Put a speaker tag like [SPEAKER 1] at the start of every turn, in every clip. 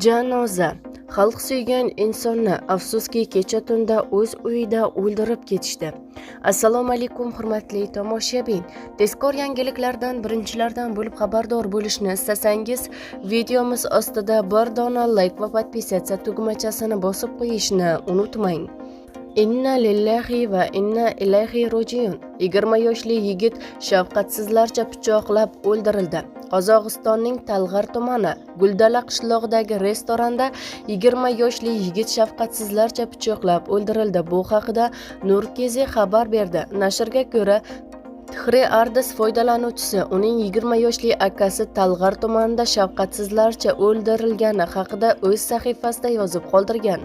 [SPEAKER 1] Janoza. Xalq suygan insonni afsuski kecha tunda o'z uyida o'ldirib ketishdi. Assalomu alaykum hurmatli tomoshabin. Tezkor yangiliklardan birinchilardan bo'lib xabardor bo'lishni istasangiz, videomiz ostida bir dona like va podpisatsiya tugmachasini bosib qo'yishni unutmang. Inna lillahi va inna ilayhi rojiun. 20 yoshli yigit shafqatsizlarcha pichoqlab o'ldirildi. Qozog'istonning Talg'ar tumani Guldala qishlog'idagi restoranda 20 yoshli yigit shafqatsizlarcha pichoqlab o'ldirildi. Bu haqida Nur.kz xabar berdi. Nashrga ko'ra, Tixri Ardis foydalanuvchisi uning 20 yoshli akasi Talg'ar tumanida shafqatsizlarcha o'ldirilgani haqida o'z sahifasida yozib qoldirgan.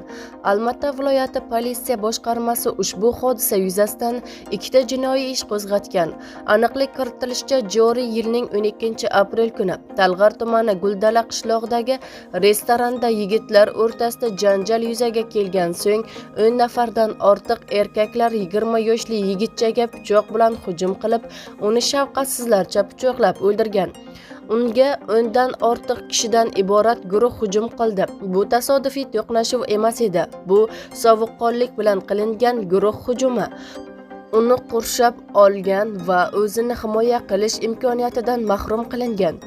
[SPEAKER 1] Almatta viloyati politsiya boshqarmasi ushbu hodisa yuzasidan 2 jinoiy ish qo'zg'atgan. Aniqlik kiritilishicha, joriy yilning 12 aprel kuni Talg'ar tumani Guldala qishlog'idagi restoranda yigitlar o'rtasida janjal yuzaga kelgan. So'ng 10 nafardan ortiq erkaklar 20 yoshli yigitchaga pichoq bilan hujum qilib, uni shafqatsizlarcha pichoqlab o'ldirgan. Unga 10 dan ortiq kishidan iborat guruh hujum qildi. Bu tasodifiy to'qnashuv emas edi. Bu sovuqqonlik bilan qilingan guruh hujumi. Uni qurshab olgan va o'zini himoya qilish imkoniyatidan mahrum qilingan.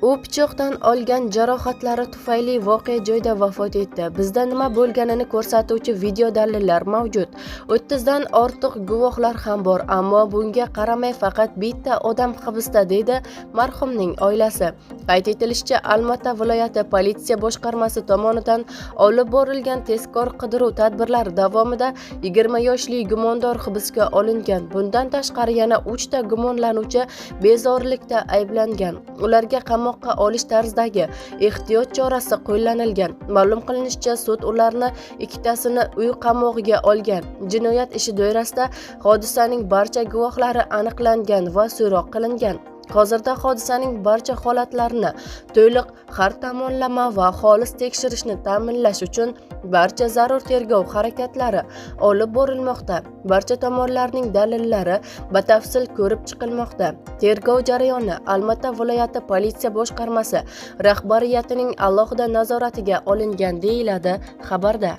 [SPEAKER 1] U pichoqdan olgan jarohatlari tufayli voqea joyida vafot etdi. Bizda nima bo'lganini ko'rsatuvchi video dalillar mavjud. 30 dan ortiq guvohlar ham bor, ammo bunga qaramay faqat bitta odam hibsda, deydi marhumning oilasi. Qayd etilishicha, Almatta viloyati politsiya boshqarmasi tomonidan olib borilgan tezkor qidiruv tadbirlari davomida 20 yoshli gumondor hibsga olingan. Bundan tashqari yana 3 ta gumonlanuvchi bezorilikda ayblangan. Ularga qamoqqa olish tarzidagi ehtiyot chorasi qo'llanilgan. Ma'lum qilinishicha, sud ularni ikkitasini uy qamog'iga olgan. Jinoyat ishi doirasida hodisaning barcha guvohlari aniqlangan va so'roq qilingan. Hozirda hodisaning barcha holatlarini to'liq har tomonlama va xolis tekshirishni ta'minlash uchun barcha zarur tergov harakatlari olib borilmoqda. Barcha tomonlarning dalillari batafsil ko'rib chiqilmoqda. Tergov jarayoni Almatta viloyati politsiya boshqarmasi rahbariyatining alohida nazoratiga olingan, deyiladi xabarda.